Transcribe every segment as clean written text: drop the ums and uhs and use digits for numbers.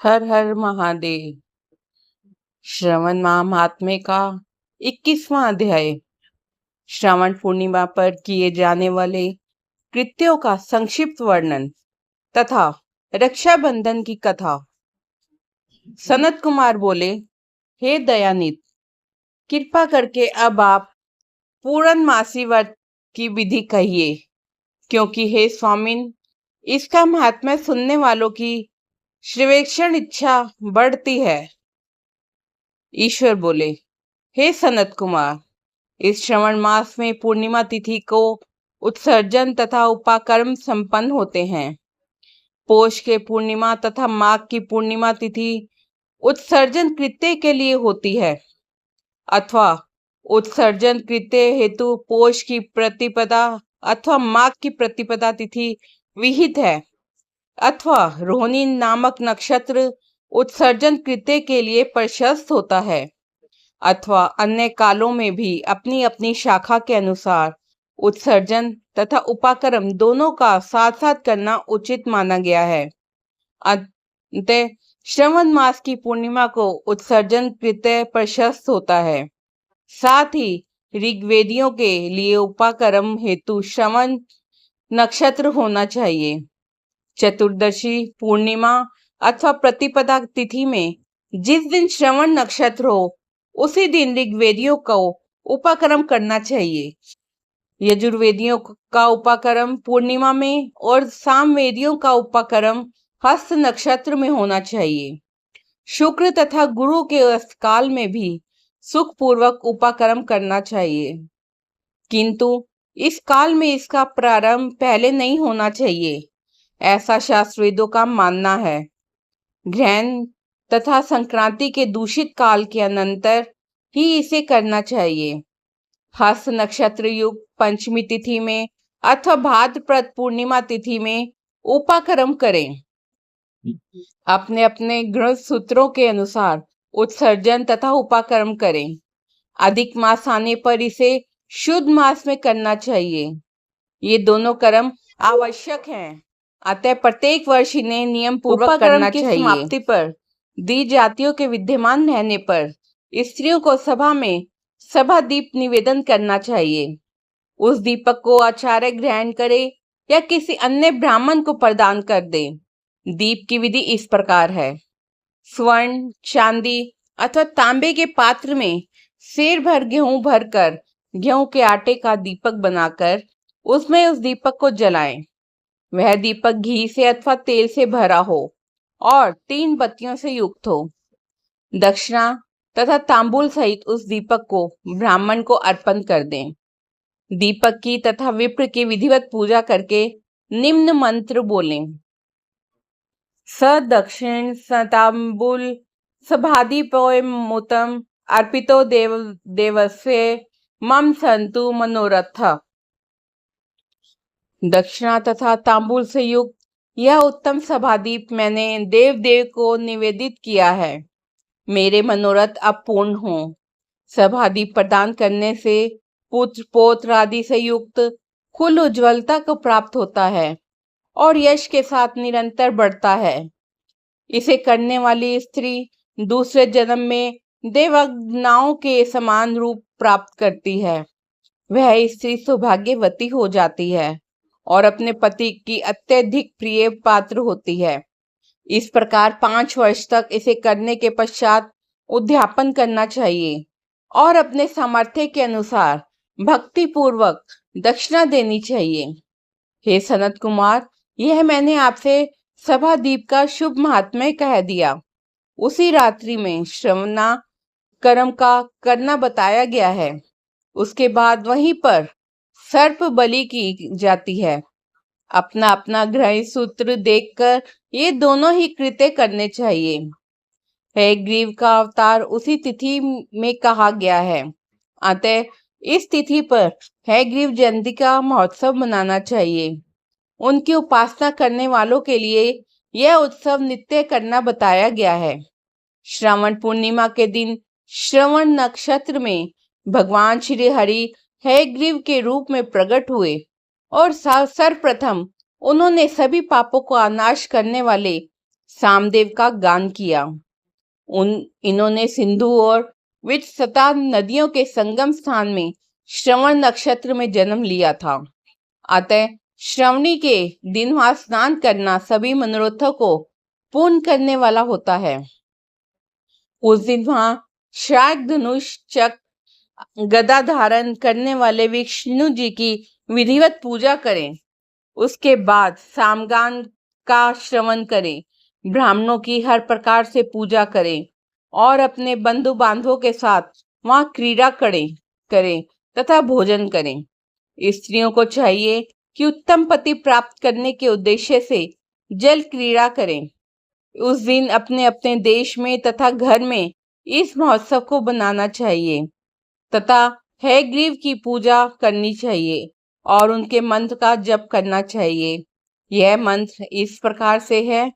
हर हर महादेव। श्रवण माह महात्म्य का 21वां अध्याय। श्रावण पूर्णिमा पर किए जाने वाले कृत्यों का संक्षिप्त वर्णन तथा रक्षाबंधन की कथा। सनत कुमार बोले, हे दयानिधि, कृपा करके अब आप पूर्णमासी व्रत की विधि कहिए, क्योंकि हे स्वामिन, इसका महात्म्य सुनने वालों की श्रवेक्षण इच्छा बढ़ती है। ईश्वर बोले, हे सनत कुमार, इस श्रवण मास में पूर्णिमा तिथि को उत्सर्जन तथा उपाकर्म संपन्न होते हैं। पोष के पूर्णिमा तथा माघ की पूर्णिमा तिथि उत्सर्जन कृत्य के लिए होती है, अथवा उत्सर्जन कृत्य हेतु पोष की प्रतिपदा अथवा माघ की प्रतिपदा तिथि विहित है, अथवा रोहिणी नामक नक्षत्र उत्सर्जन कृत्य के लिए प्रशस्त होता है, अथवा अन्य कालों में भी अपनी अपनी शाखा के अनुसार उत्सर्जन तथा उपाकर्म दोनों का साथ साथ करना उचित माना गया है। अतः श्रवण मास की पूर्णिमा को उत्सर्जन कृत्य प्रशस्त होता है। साथ ही ऋग्वेदियों के लिए उपाकर्म हेतु श्रवण नक्षत्र होना चाहिए। चतुर्दशी, पूर्णिमा अथवा प्रतिपदा तिथि में जिस दिन श्रवण नक्षत्र हो, उसी दिन ऋग्वेदियों को उपाकर्म करना चाहिए। यजुर्वेदियों का उपाकर्म पूर्णिमा में और सामवेदियों का उपाकर्म हस्त नक्षत्र में होना चाहिए। शुक्र तथा गुरु के काल में भी सुखपूर्वक उपाकर्म करना चाहिए, किंतु इस काल में इसका प्रारंभ पहले नहीं होना चाहिए, ऐसा शास्त्रवेदों का मानना है। ग्रहण तथा संक्रांति के दूषित काल के अनंतर ही इसे करना चाहिए। हस्त नक्षत्र युक्त पंचमी तिथि में अथवा भाद्रपद पूर्णिमा तिथि में उपाकर्म करें। अपने अपने गृह सूत्रों के अनुसार उत्सर्जन तथा उपाकर्म करें। अधिक मास आने पर इसे शुद्ध मास में करना चाहिए। ये दोनों कर्म आवश्यक हैं, अतः प्रत्येक वर्ष इन्हें नियम पूर्वक करना चाहिए। समाप्ति पर दी जातियों के विद्यमान रहने पर स्त्रियों को सभा में सभा दीप निवेदन करना चाहिए। उस दीपक को आचार्य ग्रहण करे या किसी अन्य ब्राह्मण को प्रदान कर दे। दीप की विधि इस प्रकार है। स्वर्ण, चांदी अथवा तांबे के पात्र में सेर भर गेहूं भरकर गेहूं के आटे का दीपक बनाकर उसमें उस दीपक को जलाएं। वह दीपक घी से अथवा तेल से भरा हो और 3 बत्तियों से युक्त हो। दक्षिणा तथा तांबूल सहित उस दीपक को ब्राह्मण को अर्पण कर दें। दीपक की तथा विप्र की विधिवत पूजा करके निम्न मंत्र बोलें। स दक्षिण सतांबूल सभादीपोमुतम अर्पितो देवस्य मम संतु मनोरथ। दक्षिणा तथा तांबूल से युक्त यह उत्तम सभादीप मैंने देव को निवेदित किया है। मेरे मनोरथ अब पूर्ण हो। सभादीप प्रदान करने से पुत्र पौत्र आदि से युक्त कुल उज्ज्वलता को प्राप्त होता है और यश के साथ निरंतर बढ़ता है। इसे करने वाली स्त्री दूसरे जन्म में देवगनाओं के समान रूप प्राप्त करती है। वह स्त्री सौभाग्यवती हो जाती है और अपने पति की अत्यधिक प्रिय पात्र होती है। इस प्रकार 5 वर्ष तक इसे करने के पश्चात उद्यापन करना चाहिए और अपने सामर्थ्य के अनुसार भक्ति पूर्वक दक्षिणा देनी चाहिए। हे सनत कुमार, यह मैंने आपसे सभादीप का शुभ महात्म्य कह दिया। उसी रात्रि में श्रवणा कर्म का करना बताया गया है। उसके बाद वहीं पर सर्प बलि की जाती है। अपना अपना ग्रह सूत्र देखकर ये दोनों ही कृत्य करने चाहिए। हयग्रीव का अवतार उसी तिथि में कहा गया है, अतः इस तिथि पर हयग्रीव जयंती का महोत्सव मनाना चाहिए। उनकी उपासना करने वालों के लिए यह उत्सव नित्य करना बताया गया है। श्रावण पूर्णिमा के दिन श्रवण नक्षत्र में भगवान श्री हरि हयग्रीव के रूप में प्रकट हुए और सर्वप्रथम उन्होंने सभी पापों का नाश करने वाले सामदेव का गान किया। इन्होंने सिंधु और वित्सता नदियों के संगम स्थान में श्रवण नक्षत्र में जन्म लिया था। अतः श्रवणी के दिन वहां स्नान करना सभी मनोरथों को पूर्ण करने वाला होता है। उस दिन वहां शार्क धनुष चक्र गदा धारण करने वाले विष्णु जी की विधिवत पूजा करें। उसके बाद सामगान का श्रवण करें, ब्राह्मणों की हर प्रकार से पूजा करें और अपने बंधु बांधवों के साथ वहां क्रीड़ा करें तथा भोजन करें। स्त्रियों को चाहिए कि उत्तम पति प्राप्त करने के उद्देश्य से जल क्रीड़ा करें। उस दिन अपने अपने देश में तथा घर में इस महोत्सव को बनाना चाहिए तथा हयग्रीव की पूजा करनी चाहिए और उनके मंत्र का जप करना चाहिए। यह मंत्र इस प्रकार से है: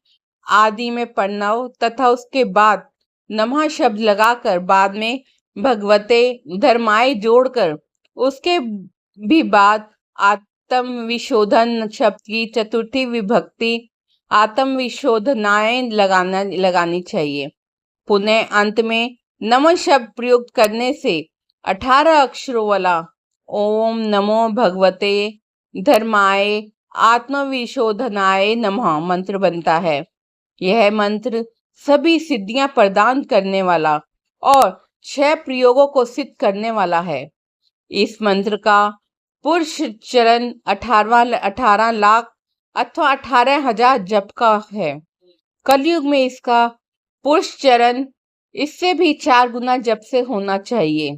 आदि में प्रणव तथा उसके बाद नमः शब्द लगाकर बाद में भगवते धर्माय जोड़कर उसके भी बाद आत्म विशोधन शब्द की चतुर्थी विभक्ति आत्म विशोधनाएं लगानी चाहिए। पुनः अंत में नमः शब्द प्रयुक्त करने से 18 अक्षरों वाला ओम नमो भगवते धर्माय आत्मविशोधनाय नमः मंत्र बनता है। यह मंत्र सभी सिद्धियां प्रदान करने वाला और 6 प्रयोगों को सिद्ध करने वाला है। इस मंत्र का पुरुष चरण 18 लाख अथवा 18,000 जप का है। कलयुग में इसका पुरुष चरण इससे भी 4 गुना जप से होना चाहिए।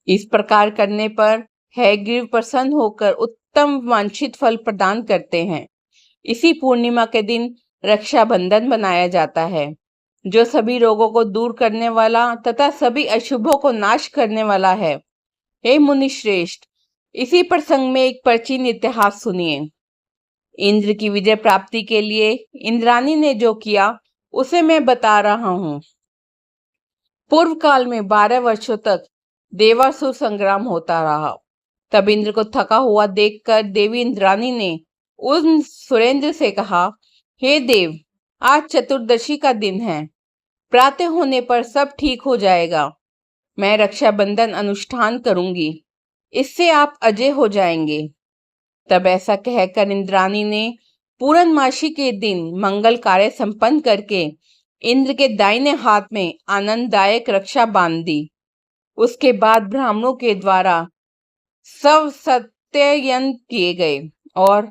इस प्रकार करने पर हयग्रीव प्रसन्न होकर उत्तम वांछित फल प्रदान करते हैं। इसी पूर्णिमा के दिन रक्षाबंधन बनाया जाता है, जो सभी रोगों को दूर करने वाला तथा सभी अशुभों को नाश करने वाला है। हे मुनि श्रेष्ठ, इसी प्रसंग में एक प्राचीन इतिहास सुनिए। इंद्र की विजय प्राप्ति के लिए इंद्राणी ने जो किया उसे मैं बता रहा हूँ। पूर्व काल में 12 वर्षों तक देवासुर संग्राम होता रहा। तब इंद्र को थका हुआ देखकर देवी इंद्राणी ने उन सुरेंद्र से कहा, हे देव, आज चतुर्दशी का दिन है, प्रातः होने पर सब ठीक हो जाएगा। मैं रक्षाबंधन अनुष्ठान करूंगी, इससे आप अजय हो जाएंगे। तब ऐसा कहकर इंद्राणी ने पूर्णमासी के दिन मंगल कार्य संपन्न करके इंद्र के दाहिने हाथ में आनंददायक रक्षा बांध दी। उसके बाद ब्राह्मणों के द्वारा सब सत्ययन किए गए और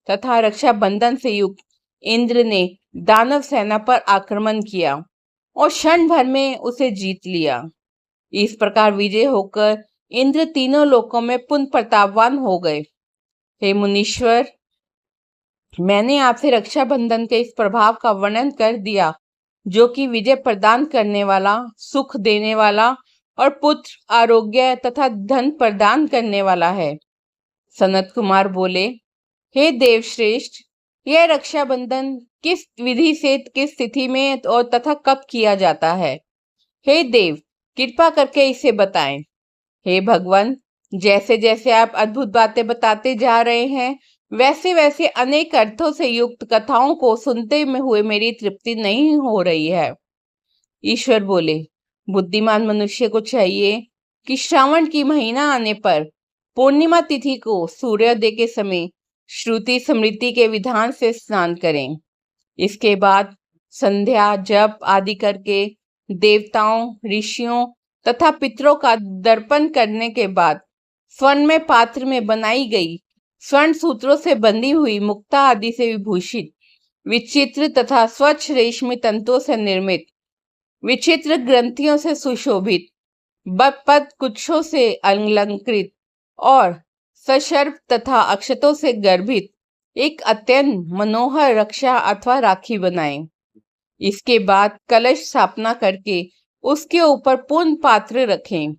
तथा रक्षाबंधन से युक्त इंद्र ने दानव सेना पर आक्रमण किया और क्षण भर में उसे जीत लिया। इस प्रकार विजय होकर इंद्र तीनों लोकों में पुनः प्रतापवान हो गए। हे मुनीश्वर, मैंने आपसे रक्षाबंधन के इस प्रभाव का वर्णन कर दिया, जो कि विजय प्रदान करने वाला, सुख देने वाला और पुत्र, आरोग्य तथा धन प्रदान करने वाला है। सनत कुमार बोले, हे देवश्रेष्ठ, यह रक्षाबंधन किस विधि से, किस तिथि में और तथा कब किया जाता है? हे देव, कृपा करके इसे बताएं। हे भगवान, जैसे जैसे आप अद्भुत बातें बताते जा रहे हैं, वैसे वैसे अनेक अर्थों से युक्त कथाओं को सुनते हुए मेरी तृप्ति नहीं हो रही है। ईश्वर बोले, बुद्धिमान मनुष्य को चाहिए कि श्रावण की महीना आने पर पूर्णिमा तिथि को सूर्योदय के समय श्रुति स्मृति के विधान से स्नान करें। इसके बाद संध्या जप आदि करके देवताओं, ऋषियों तथा पितरों का दर्पण करने के बाद स्वर्ण में पात्र में बनाई गई स्वर्ण सूत्रों से बंधी हुई मुक्ता आदि से विभूषित विचित्र तथा स्वच्छ रेशमी तंतुओं से निर्मित विचित्र ग्रंथियों से सुशोभित पद कुच्छों से अलंकृत और सशर्प तथा अक्षतों से गर्भित एक अत्यंत मनोहर रक्षा अथवा राखी बनाएं। इसके बाद कलश स्थापना करके उसके ऊपर पुण्य पात्र रखें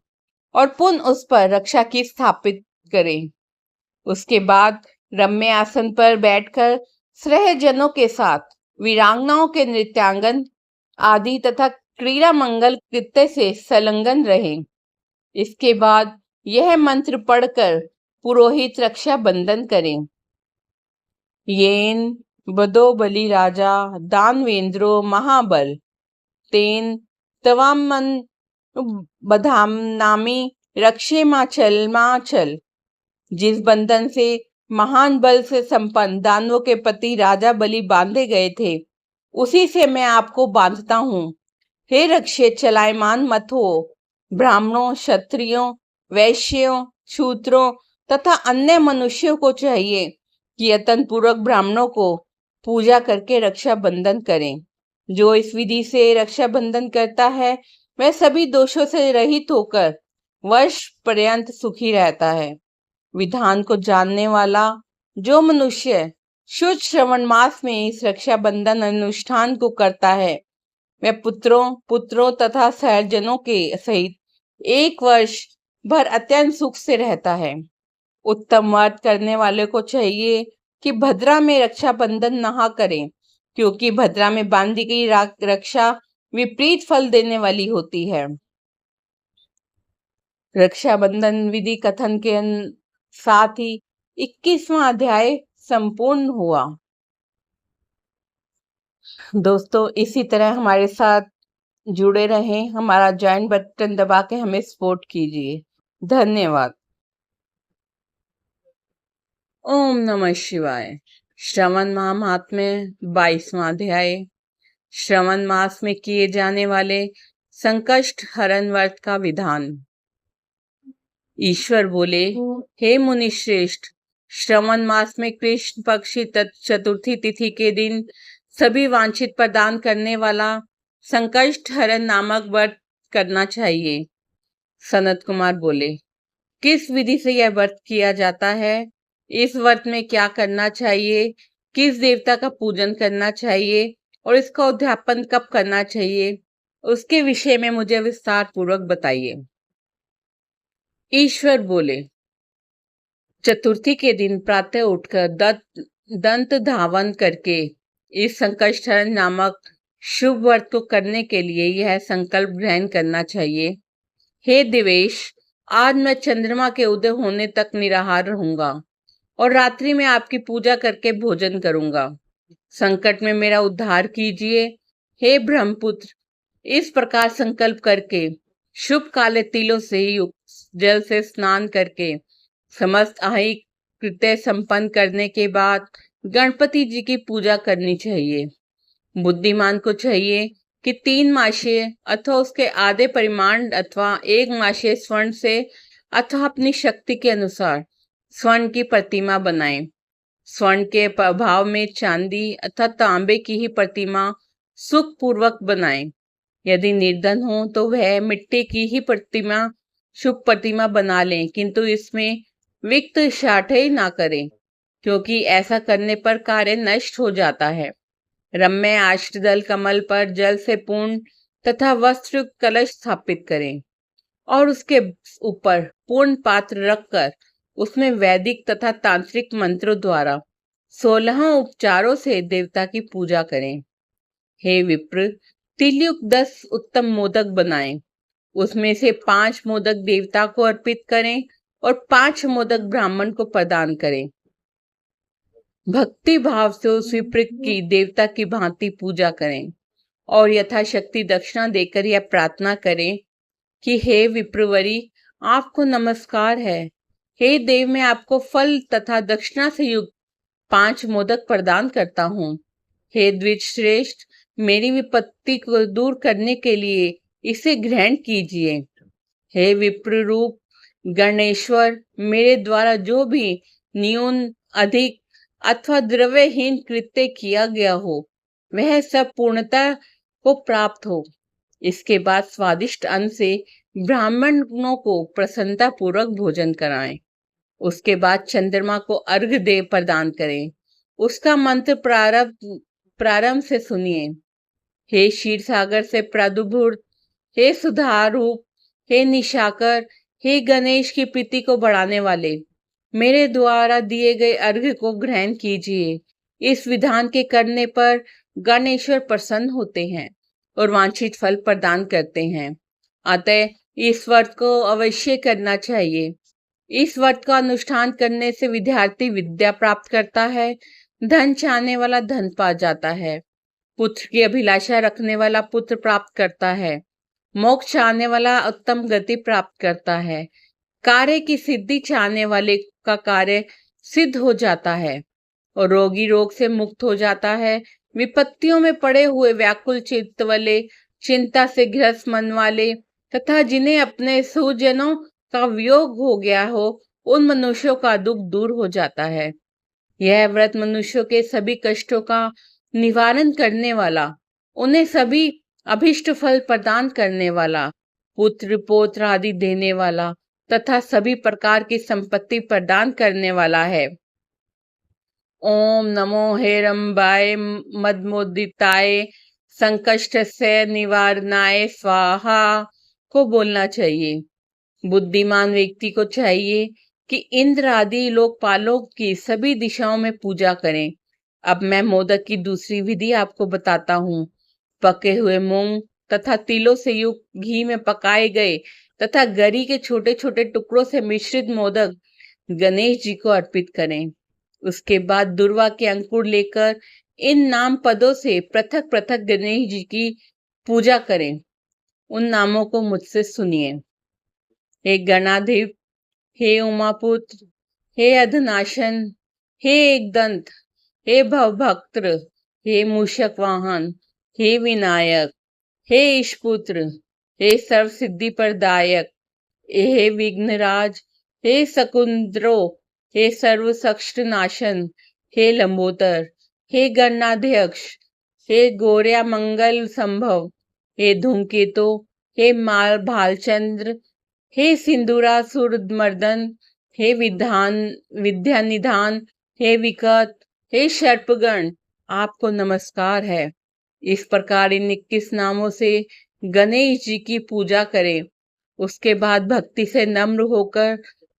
और पुण्य उस पर रक्षा की स्थापित करें। उसके बाद रम्य आसन पर बैठकर स्नेहजनों के साथ वीरांगनाओं के नृत्यांगन आदि तथा क्रीड़ा मंगल कृत्य से संलग्न रहें। इसके बाद यह मंत्र पढ़कर पुरोहित रक्षा बंधन करें। येन बदो बलि राजा दानवेंद्रो महाबल तेन तवामन बधाम नामी रक्षे माचल। जिस बंधन से महान बल से संपन्न दानवों के पति राजा बलि बांधे गए थे, उसी से मैं आपको बांधता हूँ। हे रक्षे, चलायमान मत हो। ब्राह्मणों, क्षत्रियों, वैश्यों, शूद्रों तथा अन्य मनुष्यों को चाहिए कि यत्न पूर्वक ब्राह्मणों को पूजा करके रक्षा बंधन करें। जो इस विधि से रक्षा बंधन करता है वह सभी दोषों से रहित होकर वर्ष पर्यंत सुखी रहता है। विधान को जानने वाला जो मनुष्य शुद्ध श्रवण मास में इस रक्षा बंधन अनुष्ठान को करता है वह पुत्रों तथा सहजनों के सहित 1 वर्ष भर अत्यंत सुख से रहता है। उत्तम व्रत करने वाले को चाहिए कि भद्रा में रक्षा बंधन न करें, क्योंकि भद्रा में बांधी गई रक्षा विपरीत फल देने वाली होती है। रक्षाबंधन विधि कथन के साथ ही 21वां अध्याय संपूर्ण हुआ। दोस्तों, इसी तरह हमारे साथ जुड़े रहें, हमारा ज्वाइन बटन दबा के हमें सपोर्ट कीजिए। धन्यवाद। ओम नमः शिवाय। श्रवण महात्म्य 22वां अध्याय। श्रवण मास में किए जाने वाले संकष्ट हरण व्रत का विधान। ईश्वर बोले, हे मुनि श्रेष्ठ, श्रवण मास में कृष्ण पक्षी चतुर्थी तिथि के दिन सभी वांछित प्रदान करने वाला संकष्ट हरण नामक व्रत करना चाहिए। सनत कुमार बोले, किस विधि से यह व्रत किया जाता है? इस व्रत में क्या करना चाहिए? किस देवता का पूजन करना चाहिए और इसका उद्यापन कब करना चाहिए? उसके विषय में मुझे विस्तार पूर्वक बताइए। ईश्वर बोले, चतुर्थी के दिन प्रातः उठकर दंत धावन करके इस संकष्टहरण नामक शुभ व्रत को करने के लिए यह संकल्प ग्रहण करना चाहिए। हे देवेश, आज मैं चंद्रमा के उदय होने तक निराहार रहूंगा और रात्रि में आपकी पूजा करके भोजन करूंगा। संकट में मेरा उद्धार कीजिए। हे ब्रह्मपुत्र, इस प्रकार संकल्प करके शुभ काले तिलों से युक्त जल से स्नान करके समस्त आहिक कृत्य संपन्न करने के बाद गणपति जी की पूजा करनी चाहिए। बुद्धिमान को चाहिए कि 3 मासे अथवा उसके आधे परिमाण अथवा 1 मासे स्वर्ण से अथवा अपनी शक्ति के अनुसार स्वर्ण की प्रतिमा बनाएं। स्वर्ण के प्रभाव में चांदी अथवा तांबे की ही प्रतिमा सुख पूर्वक बनाएं। यदि निर्धन हो तो वह मिट्टी की ही प्रतिमा शुभ प्रतिमा बना लें, किंतु इसमें विक्त शाठे ना करें, क्योंकि ऐसा करने पर कार्य नष्ट हो जाता है। रम्य आष्टदल कमल पर जल से पूर्ण तथा वस्त्र कलश स्थापित करें और उसके ऊपर पूर्ण पात्र रखकर उसमें वैदिक तथा तांत्रिक मंत्रों द्वारा 16 उपचारों से देवता की पूजा करें। हे विप्र, तिलयुक्त 10 उत्तम मोदक बनाएं। उसमें से 5 मोदक देवता को अर्पित करें और 5 मोदक ब्राह्मण को प्रदान करें। भक्ति भाव से उस विप्र की देवता की भांति पूजा करें और यथाशक्ति दक्षिणा देकर यह प्रार्थना करें कि हे विप्रवरी, आपको नमस्कार है। हे देव, मैं आपको फल तथा दक्षिणा से युक्त 5 मोदक प्रदान करता हूँ। हे द्विज श्रेष्ठ, मेरी विपत्ति को दूर करने के लिए इसे ग्रहण कीजिए। हे विप्र रूप गणेश्वर, मेरे द्वारा जो भी न्यून, अधिक अथवा द्रव्यहीन कृत्य किया गया हो वह सब पूर्णता को प्राप्त हो। इसके बाद स्वादिष्ट अन्न से ब्राह्मणों को प्रसन्नता पूर्वक भोजन कराएं। उसके बाद चंद्रमा को अर्घ्य दे प्रदान करें। उसका मंत्र प्रारंभ से सुनिए। हे क्षीर सागर से प्रादुर्भूत, हे सुधार रूप, हे निशाकर, हे गणेश की प्रीति को बढ़ाने वाले, मेरे द्वारा दिए गए अर्घ्य को ग्रहण कीजिए। इस विधान के करने पर गणेश्वर प्रसन्न होते हैं और वांछित फल प्रदान करते हैं। अतः इस व्रत को अवश्य करना चाहिए। इस व्रत का अनुष्ठान करने से विद्यार्थी विद्या प्राप्त करता है, धन चाहने वाला धन पा जाता है, पुत्र की अभिलाषा रखने वाला पुत्र प्राप्त करता है, मोक्ष चाहने वाला उत्तम गति प्राप्त करता है, कार्य की सिद्धि चाहने वाले का कार्य सिद्ध हो जाता है और रोगी रोग से मुक्त हो जाता है। विपत्तियों में पड़े हुए व्याकुल चित्त वाले, चिंता से ग्रस्त मन वाले तथा जिन्हें अपने सुजनों का वियोग हो गया हो, उन मनुष्यों का दुख दूर हो जाता है। यह व्रत मनुष्यों के सभी कष्टों का निवारण करने वाला, उन्हें सभी अभिष्ट फल प्रदान करने वाला, पुत्र पौत्र आदि देने वाला तथा सभी प्रकार की संपत्ति प्रदान करने वाला है। ओम नमो हेरंबाय मदमोदिताय संकष्ट से निवारणाय स्वाहा को बोलना चाहिए। बुद्धिमान व्यक्ति को चाहिए कि इंद्र आदि लोकपालों की सभी दिशाओं में पूजा करें। अब मैं मोदक की दूसरी विधि आपको बताता हूँ। पके हुए मूंग तथा तिलों से युक्त घी में पकाए गए तथा गरी के छोटे छोटे टुकड़ों से मिश्रित मोदक गणेश जी को अर्पित करें। उसके बाद दुर्वा के अंकुर लेकर इन नाम पदों से पृथक पृथक गणेश जी की पूजा करें। उन नामों को मुझसे सुनिए। हे गणाधिप, हे उमापुत्र, हे अधनाशन, हे एकदंत, हे भवभक्त्र, हे मूषक वाहन, हे विनायक, हे ईशपुत्र, हे सर्व सिद्धि प्रदायक, हे विघ्नराज, हे सकुंद्रो, हे सर्व सक्ष्ट नाशन, हे लंबोदर, हे गणाध्यक्ष, हे गौर्या मंगल संभव, हे धूमकेतु, हे माल भालचंद्र, हे सिंदूरासुर मर्दन, हे विद्या निधान, हे विकट, हे सर्पगण, आपको नमस्कार है। इस प्रकार इन 21 नामों से गणेश जी की पूजा करें। उसके बाद भक्ति से नम्र होकर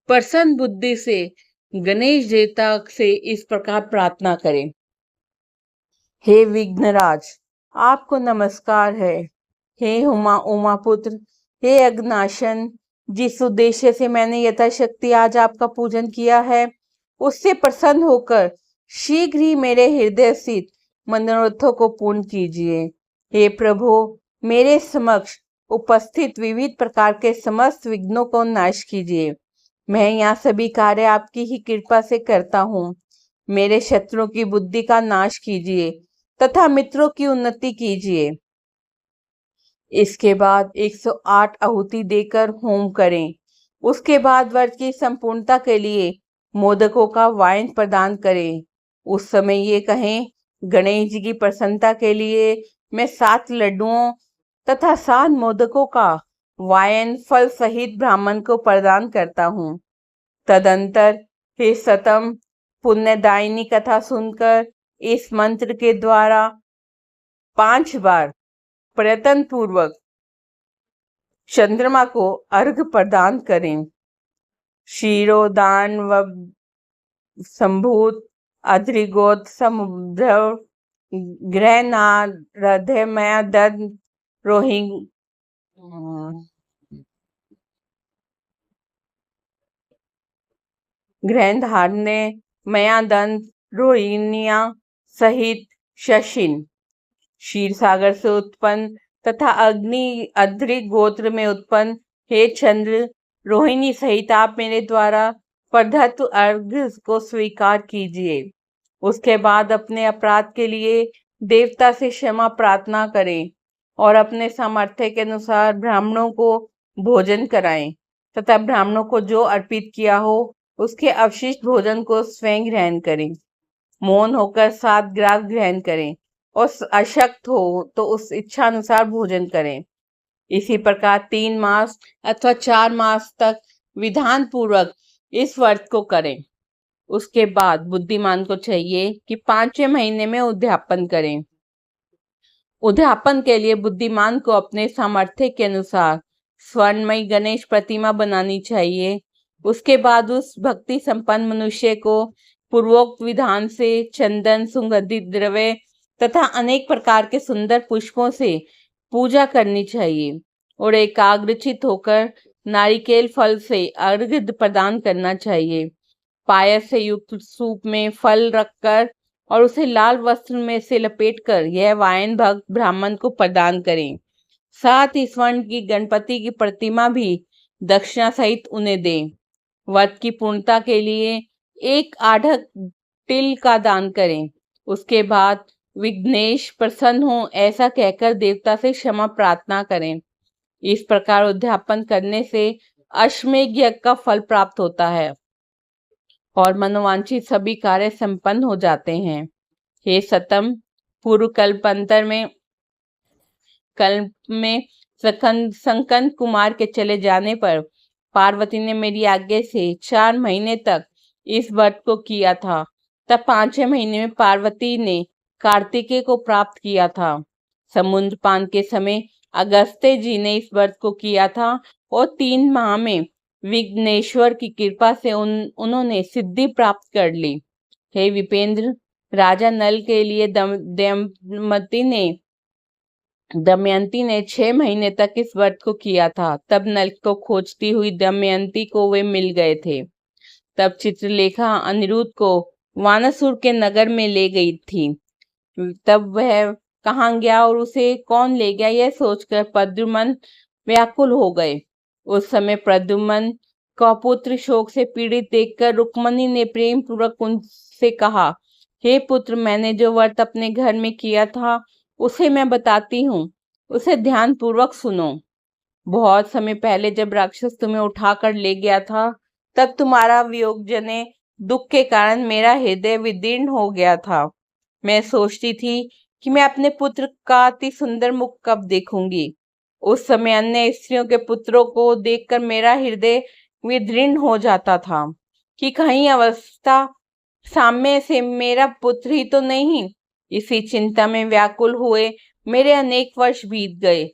प्रसन्न बुद्धि से गणेश देवता से इस प्रकार प्रार्थना करें। हे विघ्नराज, आपको नमस्कार है। हे उमापुत्र, हे अग्नाशन, जिस उद्देश्य से मैंने यथाशक्ति आज आपका पूजन किया है, उससे प्रसन्न होकर शीघ्र ही मेरे हृदय स्थित मनोरथों को पूर्ण कीजिए। हे प्रभु, मेरे समक्ष उपस्थित विविध प्रकार के समस्त विघ्नों को नाश कीजिए। मैं यहाँ सभी कार्य आपकी ही कृपा से करता हूँ। मेरे शत्रुओं की बुद्धि का नाश कीजिए तथा मित्रों की उन्नति कीजिए। इसके बाद 108 आहुति देकर होम करें। उसके बाद व्रत की संपूर्णता के लिए मोदकों का वायन प्रदान करें। उस समय ये कहें, गणेश जी की प्रसन्नता के लिए मैं 7 लड्डुओं तथा 7 मोदकों का वायन फल सहित ब्राह्मण को प्रदान करता हूँ। तदंतर हे सतम पुण्यदायिनी कथा सुनकर इस मंत्र के द्वारा 5 बार प्रयत्न पूर्वक चंद्रमा को अर्घ प्रदान करें। क्षीरोदान व संभूत अध्रिगोत समुद्र ग्रहनारध्यमय दंत रोहिणी ग्रहधारने मयादंत रोहिणिया सहित शशिन क्षीर सागर से उत्पन्न तथा अग्नि अद्रिक गोत्र में उत्पन्न हे चंद्र रोहिणी सहित आप मेरे द्वारा प्रदत्त अर्घ्य को स्वीकार कीजिए। उसके बाद अपने अपराध के लिए देवता से क्षमा प्रार्थना करें और अपने सामर्थ्य के अनुसार ब्राह्मणों को भोजन कराएं तथा ब्राह्मणों को जो अर्पित किया हो उसके अवशिष्ट भोजन को स्वयं ग्रहण करें। मौन होकर 7 ग्रास ग्रहण करें और अशक्त हो तो उस इच्छा अनुसार भोजन करें। इसी प्रकार 3 मास अथवा 4 मास तक विधान पूर्वक इस व्रत को करें। उसके बाद बुद्धिमान को चाहिए कि 5वें महीने में उद्यापन करें। उद्यापन के लिए बुद्धिमान को अपने सामर्थ्य के अनुसार स्वर्णमयी गणेश प्रतिमा बनानी चाहिए। उसके बाद उस भक्ति संपन्न मनुष्य को पूर्वोक्त विधान से चंदन, सुगंधित द्रव्य तथा अनेक प्रकार के सुंदर पुष्पों से पूजा करनी चाहिए और एकाग्रचित होकर नारिकेल फल से अर्घ्य प्रदान करना चाहिए। पायस से युक्त सूप में फल रखकर और उसे लाल वस्त्र में से लपेटकर यह वायन भक्त ब्राह्मण को प्रदान करें। साथ ही स्वर्ण की गणपति की प्रतिमा भी दक्षिणा सहित उन्हें दें। व्रत की पूर्णता के लिए 1 आढ़त तिल का दान करें। उसके बाद विघ्नेश प्रसन्न हो ऐसा कहकर देवता से क्षमा प्रार्थना करें। इस प्रकार उद्यापन करने से अश्वमेध यज्ञ का फल प्राप्त होता है और मनोवांछित सभी कार्य संपन्न हो जाते हैं। हे सतम, पूर्व कल्प में संकंद कुमार के चले जाने पर पार्वती ने मेरी आज्ञा से 4 महीने तक इस व्रत को किया था। तब 5वें महीने में पार्वती ने कार्तिकेय को प्राप्त किया था। समुद्र पान के समय अगस्त्य जी ने इस व्रत को किया था और 3 माह में विघ्नेश्वर की कृपा से उन्होंने सिद्धि प्राप्त कर ली। हे विपेंद्र, राजा नल के लिए दमयंती ने 6 महीने तक इस व्रत को किया था। तब नल को खोजती हुई दमयंती को वे मिल गए थे। तब चित्रलेखा अनिरुद्ध को वानासुर के नगर में ले गई थी। तब वह कहाँ गया और उसे कौन ले गया, यह सोचकर प्रद्युम्न व्याकुल हो गए। उस समय प्रद्युम्न का पुत्र शोक से पीड़ित देखकर रुक्मणी ने प्रेम पूर्वक उनसे कहा, हे पुत्र, मैंने जो व्रत अपने घर में किया था उसे मैं बताती हूँ, उसे ध्यान पूर्वक सुनो। बहुत समय पहले जब राक्षस तुम्हें उठाकर ले गया था, तब तुम्हारा वियोगजन्य दुख के कारण मेरा हृदय विदीर्ण हो गया था। मैं सोचती थी कि मैं अपने पुत्र का अति सुंदर मुख कब देखूंगी। उस समय अन्य स्त्रियों के पुत्रों को देखकर मेरा हृदय विदीर्ण हो जाता था कि कहीं अवस्था साम्य से मेरा पुत्र ही तो नहीं। इसी चिंता में व्याकुल हुए मेरे अनेक वर्ष बीत गए।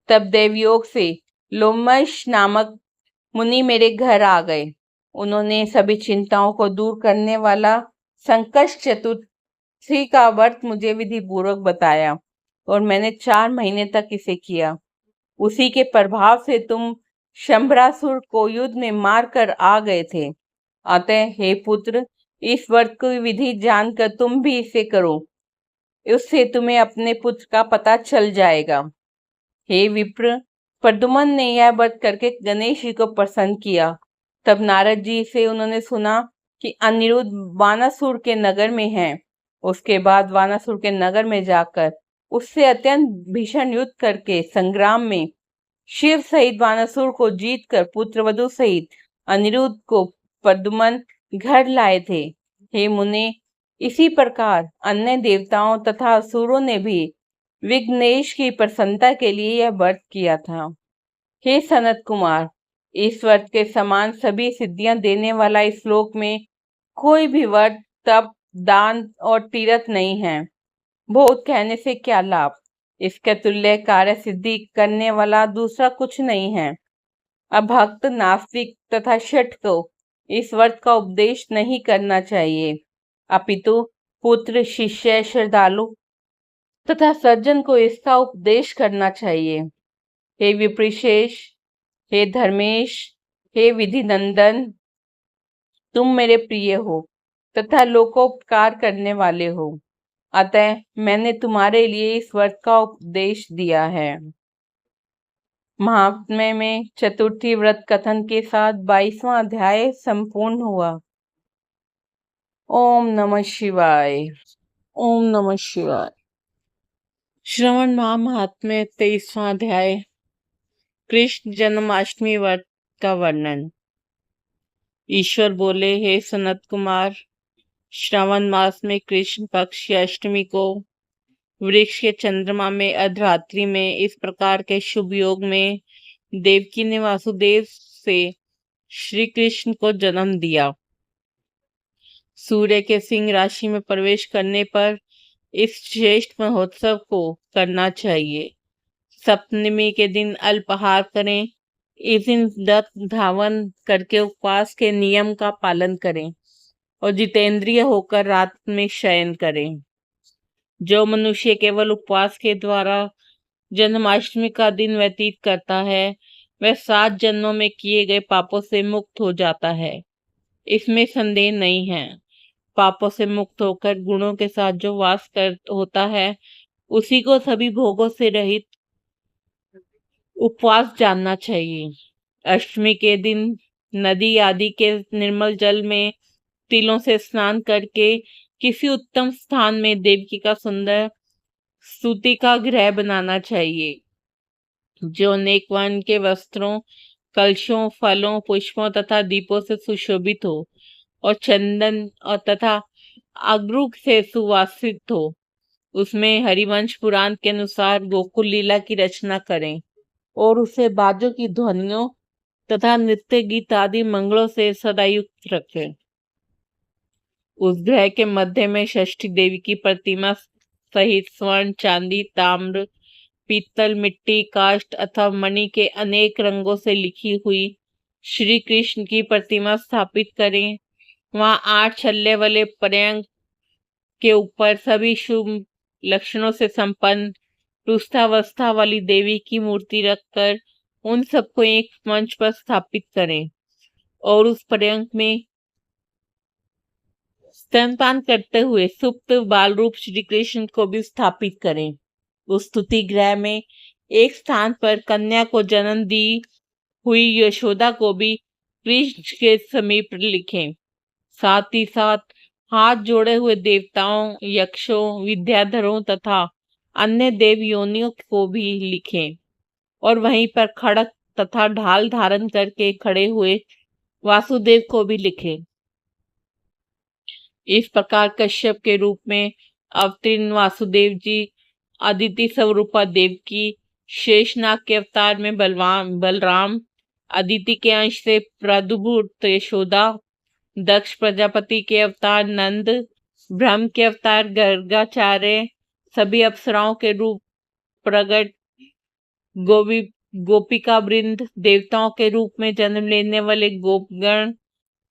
तब देवयोग से लोमश नामक मुनि मेरे घर आ गए। उन्होंने सभी चिंताओं को दूर करने वाला संकष्ट चतुर्थी का व्रत मुझे विधि पूर्वक बताया और मैंने 4 महीने तक इसे किया। उसी के प्रभाव से तुम शंभरासुर को युद्ध में मारकर आ गए थे। अतः हे पुत्र, इस व्रत की विधि जानकर तुम भी इसे करो, उससे तुम्हें अपने पुत्र का पता चल जाएगा। हे विप्र, प्रद्युम्न ने यह व्रत करके गणेश जी को प्रसन्न किया। तब नारद जी से उन्होंने सुना कि अनिरुद्ध वानासुर के नगर में हैं। उसके बाद वानासुर के नगर में जाकर उससे अत्यंत भीषण युद्ध करके संग्राम में शिव सहित वानासुर को जीतकर पुत्रवधु सहित अनिरुद्ध को प्रद्युम्न घर लाए थे। हे मुने, इसी प्रकार अन्य देवताओं तथा असुरों ने भी विघ्नेश की प्रसन्नता के लिए यह व्रत किया था। हे सनत कुमार, इस व्रत के समान सभी सिद्धियां देने वाला इस श्लोक में कोई भी व्रत, तप, दान और तीर्थ नहीं है। बहुत कहने से क्या लाभ, इसके तुल्य कार्य सिद्धि करने वाला दूसरा कुछ नहीं है। अभक्त, नास्तिक तथा शठ को इस व्रत का उपदेश नहीं करना चाहिए, अपितु पुत्र, शिष्य, श्रद्धालु तथा सज्जन को इसका उपदेश करना चाहिए। हे विप्रिशेष, हे धर्मेश, हे विधि नंदन, तुम मेरे प्रिय हो तथा लोकोपकार करने वाले हो। अतः मैंने तुम्हारे लिए इस व्रत का उपदेश दिया है। महात्म्य में चतुर्थी व्रत कथन के साथ 22वां अध्याय संपूर्ण हुआ। ओम नमः शिवाय। ओम नमः शिवाय। श्रवण महात्म्य 23वां अध्याय, कृष्ण जन्माष्टमी व्रत का वर्णन। ईश्वर बोले, हे सनत कुमार, श्रावण मास में कृष्ण पक्ष की अष्टमी को वृक्ष के चंद्रमा में अर्धरात्रि में इस प्रकार के शुभ योग में देवकी ने वासुदेव से श्री कृष्ण को जन्म दिया। सूर्य के सिंह राशि में प्रवेश करने पर इस श्रेष्ठ महोत्सव को करना चाहिए। सप्तमी के दिन अल्पाहार करें। इस दिन व्रत धावन करके उपवास के नियम का पालन करें और जितेंद्रिय होकर रात में शयन करें। जो मनुष्य केवल उपवास के द्वारा जन्माष्टमी का दिन व्यतीत करता है, वह 7 जन्मों में किए गए पापों से मुक्त हो जाता है, इसमें संदेह नहीं है। पापों से मुक्त होकर गुणों के साथ जो वास कर होता है, उसी को सभी भोगों से रहित उपवास जानना चाहिए। अष्टमी के दिन नदी आदि के निर्मल जल में तिलों से स्नान करके किसी उत्तम स्थान में देवकी का सुंदर स्तुति का गृह बनाना चाहिए, जो अनेक वर्ण के वस्त्रों, कलशों, फलों, पुष्पों तथा दीपों से सुशोभित हो और चंदन और तथा अगरू से सुवासित हो। उसमें हरिवंश पुराण के अनुसार गोकुल लीला की रचना करें और उसे बाजों की ध्वनियों तथा नृत्य गीत आदि मंगलों से सदा युक्त रखें। उस ग्रह के मध्य में षष्ठी देवी की प्रतिमा सहित स्वर्ण, चांदी, ताम्र, पीतल, मिट्टी, काष्ठ अथवा मणि के अनेक रंगों से लिखी हुई श्री कृष्ण की प्रतिमा स्थापित करें। वहां 8 छल्ले वाले पर्यंक के ऊपर सभी शुभ लक्षणों से संपन्न रुस्थावस्था वाली देवी की मूर्ति रखकर उन सबको एक मंच पर स्थापित करें और उस पर्यंक में स्तनपान करते हुए सुप्त बाल रूप श्री कृष्ण को भी स्थापित करें। उस स्तुति गृह में एक स्थान पर कन्या को जन्म दी हुई यशोदा को भी कृष्ण के समीप लिखें। साथ ही साथ हाथ जोड़े हुए देवताओं, यक्षों, विद्याधरों तथा अन्य देव योनियों को भी लिखें और वहीं पर खड़ग तथा ढाल धारण करके खड़े हुए वासुदेव को भी लिखें। इस प्रकार कश्यप के रूप में अवतीर्ण वासुदेव जी, अदिति स्वरूपा देवकी, शेषनाग के अवतार में बलराम, अदिति के अंश से प्रादुर्भूत यशोदा, दक्ष प्रजापति के अवतार नंद, ब्रह्म के अवतार गर्गाचार्य, सभी अप्सराओं के रूप प्रगट गोपिका वृंद, देवताओं के रूप में जन्म लेने वाले गोपगण,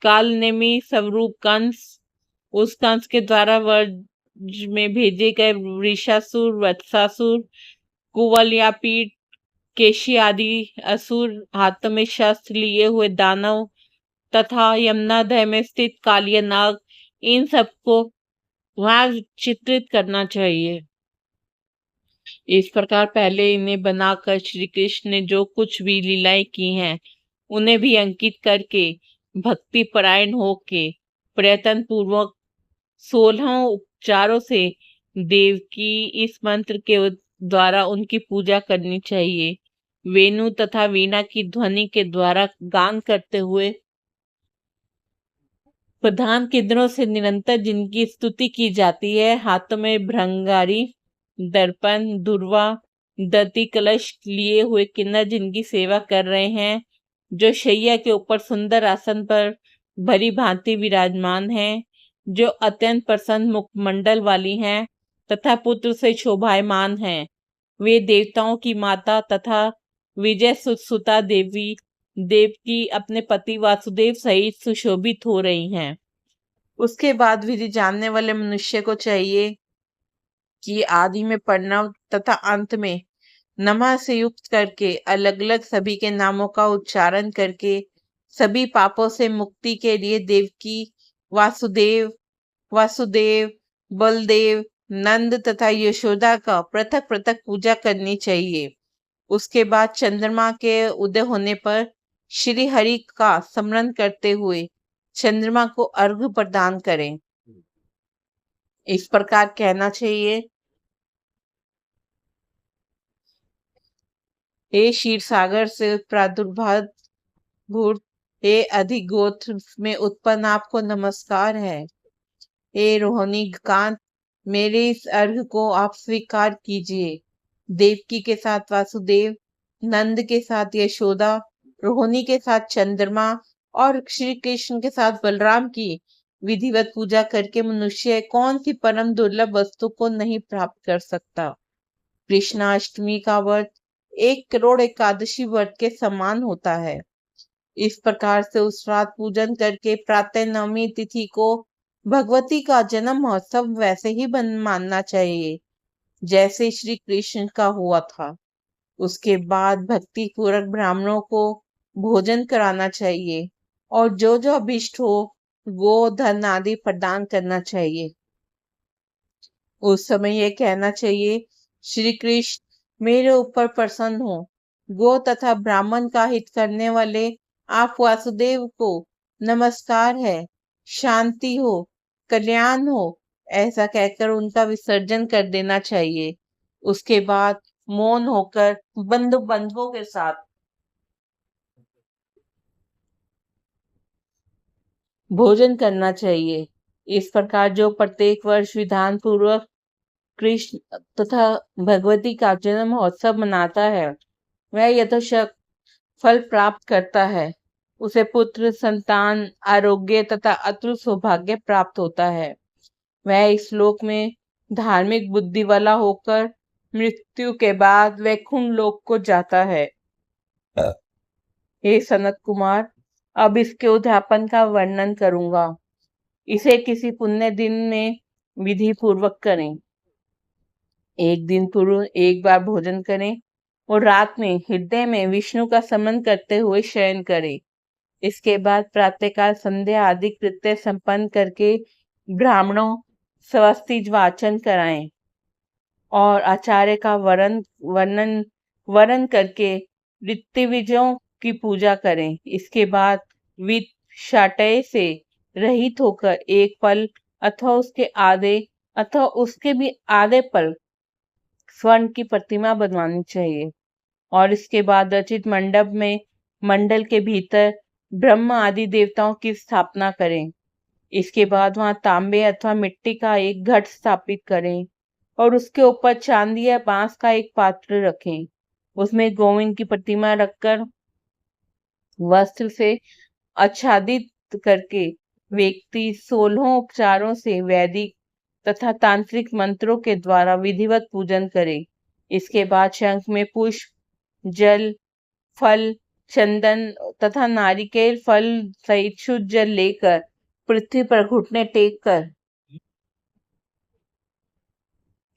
कालनेमी स्वरूप कंस, उस कंस के द्वारा वर्ज में भेजे गए वृषासुर, वत्सासुर, कुवलयापीठ, केशी आदि असुर, हाथों में शस्त्र लिए हुए दानव तथा यमुनादय में स्थित कालिया नाग, इन सबको वहां चित्रित करना चाहिए। इस प्रकार पहले इन्हें बनाकर श्री कृष्ण ने जो कुछ भी लीलाएं की हैं, उन्हें भी अंकित करके भक्ति परायण होके प्रयत्न पूर्वक 16 उपचारों से देव की इस मंत्र के द्वारा उनकी पूजा करनी चाहिए। वेणु तथा वीणा की ध्वनि के द्वारा गान करते हुए प्रधान केंद्रों से निरंतर जिनकी स्तुति की जाती है, हाथों में भ्रंगारी, दर्पण, दुर्वा, दति कलश लिए हुए किन्नर जिनकी सेवा कर रहे हैं, जो शैया के ऊपर सुंदर आसन पर भली भांति विराजमान हैं, जो अत्यंत प्रसन्न मुखमंडल वाली हैं तथा पुत्र से शोभायमान हैं, वे देवताओं की माता तथा विजय सुता देवी देवकी अपने पति वासुदेव सहित सुशोभित हो रही हैं। उसके बाद विधि जानने वाले मनुष्य को चाहिए कि आदि में प्रणव तथा अंत में नमः से युक्त करके अलग अलग सभी के नामों का उच्चारण करके सभी पापों से मुक्ति के लिए देवकी, वासुदेव, बलदेव, नंद तथा यशोदा का पृथक पृथक पूजा करनी चाहिए। उसके बाद चंद्रमा के उदय होने पर श्री हरि का स्मरण करते हुए चंद्रमा को अर्घ्य प्रदान करें। इस प्रकार कहना चाहिए, हे क्षीर सागर से प्रादुर्भूत, हे अधिक गोत्र में उत्पन्न आपको नमस्कार है। हे रोहिणी कांत, मेरे इस अर्घ को आप स्वीकार कीजिए। देवकी के साथ वासुदेव, नंद के साथ यशोदा, रोहिणी के साथ चंद्रमा और श्री कृष्ण के साथ बलराम की विधिवत पूजा करके मनुष्य कौन सी परम दुर्लभ वस्तु को नहीं प्राप्त कर सकता। कृष्णाष्टमी का व्रत 1 करोड़ एकादशी व्रत के समान होता है। इस प्रकार से उस रात पूजन करके प्रातः नवमी तिथि को भगवती का जन्म महोत्सव वैसे ही मानना चाहिए जैसे श्री कृष्ण का हुआ था। उसके बाद भक्ति पूर्वक ब्राह्मणों को भोजन कराना चाहिए और जो जो अभिष्ट हो गो धन आदि प्रदान करना चाहिए। उस समय ये कहना चाहिए, श्री कृष्ण मेरे ऊपर प्रसन्न हो। गो तथा ब्राह्मण का हित करने वाले आप वासुदेव को नमस्कार है। शांति हो, कल्याण हो, ऐसा कहकर उनका विसर्जन कर देना चाहिए। उसके बाद मौन होकर बंधुओं के साथ भोजन करना चाहिए। इस प्रकार जो प्रत्येक वर्ष विधान पूर्वक कृष्ण तथा भगवती का जन्म महोत्सव मनाता है, वह यथाशक्ति फल प्राप्त करता है। उसे पुत्र, संतान, आरोग्य तथा अतुल सौभाग्य प्राप्त होता है। वह इस लोक में धार्मिक बुद्धि वाला होकर मृत्यु के बाद वैकुंठ लोक को जाता है। हे सनत कुमार, अब इसके उद्यापन का वर्णन करूंगा। इसे किसी पुण्य दिन में विधि पूर्वक करें। एक दिन पूर्व एक बार भोजन करें और रात में हृदय में विष्णु का स्मरण करते हुए शयन करें। इसके बाद प्रातःकाल संध्या आदि कृत्य संपन्न करके ब्राह्मणों स्वस्तिज वाचन कराएं और आचार्य का वरण करके ऋत्विजों की पूजा करें। इसके बाद वित्त शाटय से रहित होकर एक पल अथवा उसके भी आधे पल स्वर्ण की प्रतिमा बनवानी चाहिए और इसके बाद रचित मंडप में मंडल के भीतर ब्रह्म आदि देवताओं की स्थापना करें। इसके बाद वहां तांबे अथवा मिट्टी का एक घट स्थापित करें और उसके ऊपर चांदी या बांस का एक पात्र रखें। उसमें गोविंद की प्रतिमा रखकर वस्त्र से आच्छादित करके व्यक्ति 16 उपचारों से वैदिक तथा तांत्रिक मंत्रों के द्वारा विधिवत पूजन करे। इसके बाद शंख में पुष्प, जल, फल, चंदन तथा नारिकेल फल सहित शुद्ध जल लेकर पृथ्वी पर घुटने टेक कर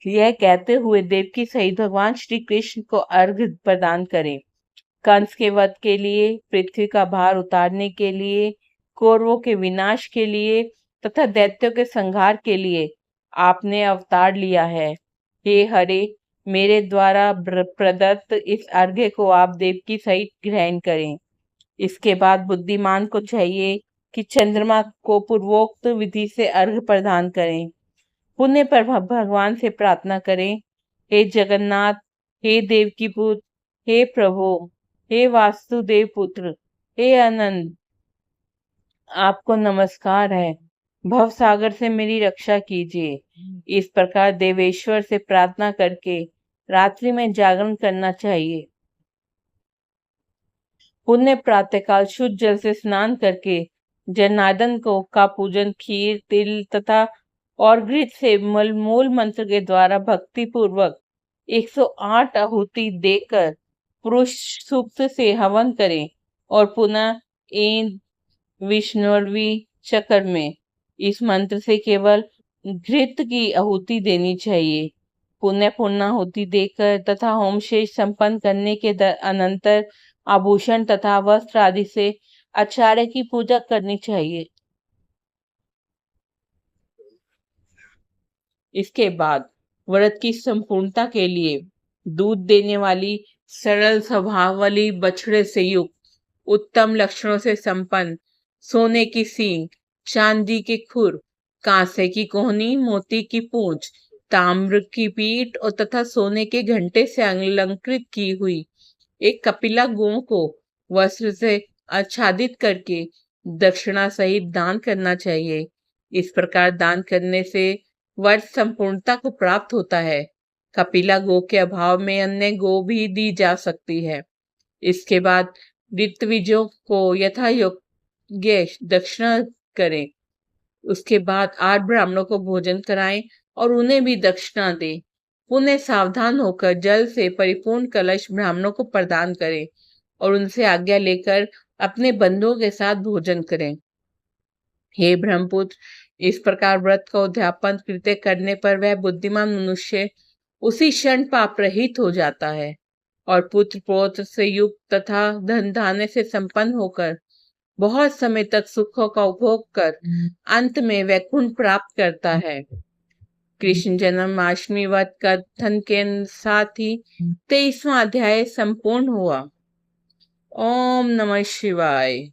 यह कहते हुए देवकी सहित भगवान श्री कृष्ण को अर्घ्य प्रदान करें। कंस के वध के लिए, पृथ्वी का भार उतारने के लिए, कौरवों के विनाश के लिए तथा दैत्यों के संहार के लिए आपने अवतार लिया है। हे हरे, मेरे द्वारा प्रदत्त इस अर्घ्य को आप देवकी सहित ग्रहण करें। इसके बाद बुद्धिमान को चाहिए कि चंद्रमा को पूर्वोक्त विधि से अर्घ्य प्रदान करें। पुण्य पर भगवान से प्रार्थना करें, हे जगन्नाथ, हे देवकी पुत्र, हे प्रभु, हे वासुदेव पुत्र, हे आनंद, आपको नमस्कार है। भव सागर से मेरी रक्षा कीजिए। इस प्रकार देवेश्वर से प्रार्थना करके रात्रि में जागरण करना चाहिए। पुण्य प्रातःकाल शुद्ध जल से स्नान करके जनार्दन को का पूजन खीर, तिल तथा और घृत से मूल मंत्र के द्वारा भक्ति पूर्वक 108 आहुति देकर पुरुष सूक्त से हवन करें और पुनः एन विष्णुवी चक्र में इस मंत्र से केवल घृत की आहुति देनी चाहिए। पुण्य पूर्णाहुति देकर तथा होम शेष संपन्न करने के अनंतर आभूषण तथा वस्त्र आदि से आचार्य की पूजा करनी चाहिए। इसके बाद व्रत की संपूर्णता के लिए दूध देने वाली सरल स्वभाव वाली बछड़े से युक्त, उत्तम लक्षणों से संपन्न, सोने की सींग, चांदी के खुर, कांसे की कोहनी, मोती की पूंछ, ताम्र की पीठ और तथा सोने के घंटे से अलंकृत की हुई एक कपिला गौ को वस्त्र से आच्छादित करके दक्षिणा सहित दान करना चाहिए। इस प्रकार दान करने से व्रत संपूर्णता को प्राप्त होता है। कपिला गौ के अभाव में अन्य गौ भी दी जा सकती है। इसके बाद ऋत्विजों को यथा योग्य दक्षिणा करें। उसके बाद 8 ब्राह्मणों को भोजन कराएं और उन्हें भी दक्षिणा दें। पुण्य सावधान होकर जल से परिपूर्ण कलश ब्राह्मणों को प्रदान करें और उनसे आज्ञा लेकर अपने बंधुओं के साथ भोजन करें। हे ब्रह्मपुत्र, इस प्रकार व्रत का उद्यापन कृत्य करने पर वह बुद्धिमान मनुष्य उसी क्षण पाप रहित हो जाता है और पुत्र पौत्र से युक्त तथा धन धान्य से संपन्न होकर बहुत समय तक सुखों का उपभोग कर अंत में वैकुंठ प्राप्त करता है। कृष्ण जन्माष्टमी व्रत कथन के साथ ही 23वां अध्याय संपूर्ण हुआ। ओम नमः शिवाय।